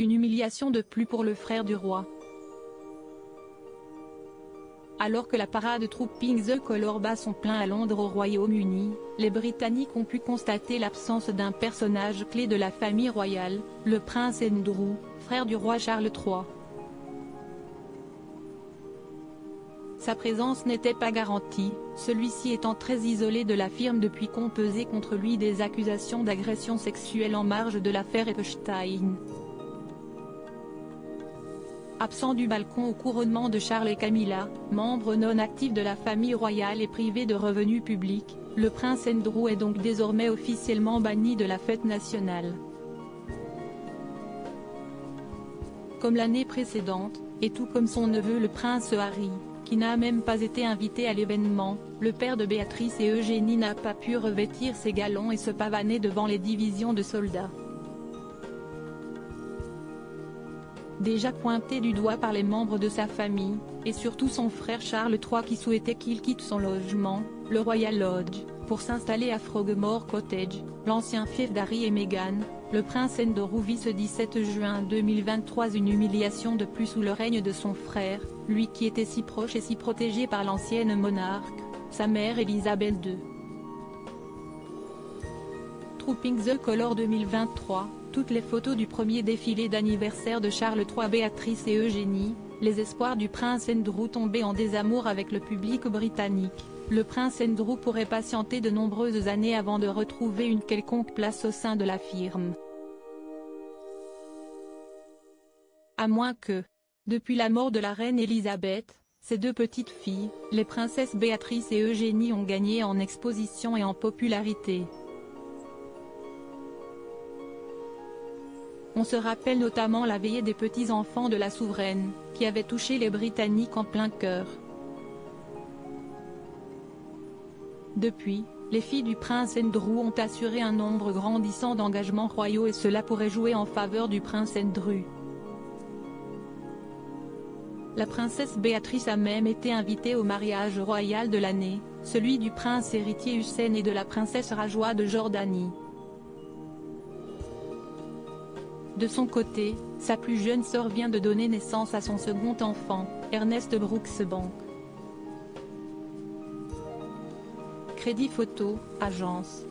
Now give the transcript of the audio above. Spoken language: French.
Une humiliation de plus pour le frère du roi. Alors que la parade Trooping the Colour bat son plein à Londres au Royaume-Uni, les Britanniques ont pu constater l'absence d'un personnage clé de la famille royale, le prince Andrew, frère du roi Charles III. Sa présence n'était pas garantie, celui-ci étant très isolé de la firme depuis qu'on pesait contre lui des accusations d'agression sexuelle en marge de l'affaire Epstein. Absent du balcon au couronnement de Charles et Camilla, membre non actif de la famille royale et privé de revenus publics, le prince Andrew est donc désormais officiellement banni de la fête nationale. Comme l'année précédente, et tout comme son neveu le prince Harry, qui n'a même pas été invité à l'événement, le père de Béatrice et Eugénie n'a pas pu revêtir ses galons et se pavaner devant les divisions de soldats. Déjà pointé du doigt par les membres de sa famille, et surtout son frère Charles III qui souhaitait qu'il quitte son logement, le Royal Lodge, pour s'installer à Frogmore Cottage, l'ancien fief d'Harry et Meghan, le prince Andrew vit ce 17 juin 2023 une humiliation de plus sous le règne de son frère, lui qui était si proche et si protégé par l'ancienne monarque, sa mère Elisabeth II. Trooping the Colour 2023, toutes les photos du premier défilé d'anniversaire de Charles III, Béatrice et Eugénie, les espoirs du prince Andrew tombés en désamour avec le public britannique. Le prince Andrew pourrait patienter de nombreuses années avant de retrouver une quelconque place au sein de la firme. À moins que, depuis la mort de la reine Elisabeth, ses deux petites filles, les princesses Béatrice et Eugénie ont gagné en exposition et en popularité. On se rappelle notamment la veillée des petits-enfants de la souveraine, qui avait touché les Britanniques en plein cœur. Depuis, les filles du prince Andrew ont assuré un nombre grandissant d'engagements royaux et cela pourrait jouer en faveur du prince Andrew. La princesse Béatrice a même été invitée au mariage royal de l'année, celui du prince héritier Hussein et de la princesse Rajwa de Jordanie. De son côté, sa plus jeune sœur vient de donner naissance à son second enfant, Ernest Brooksbank. Crédit photo, agence.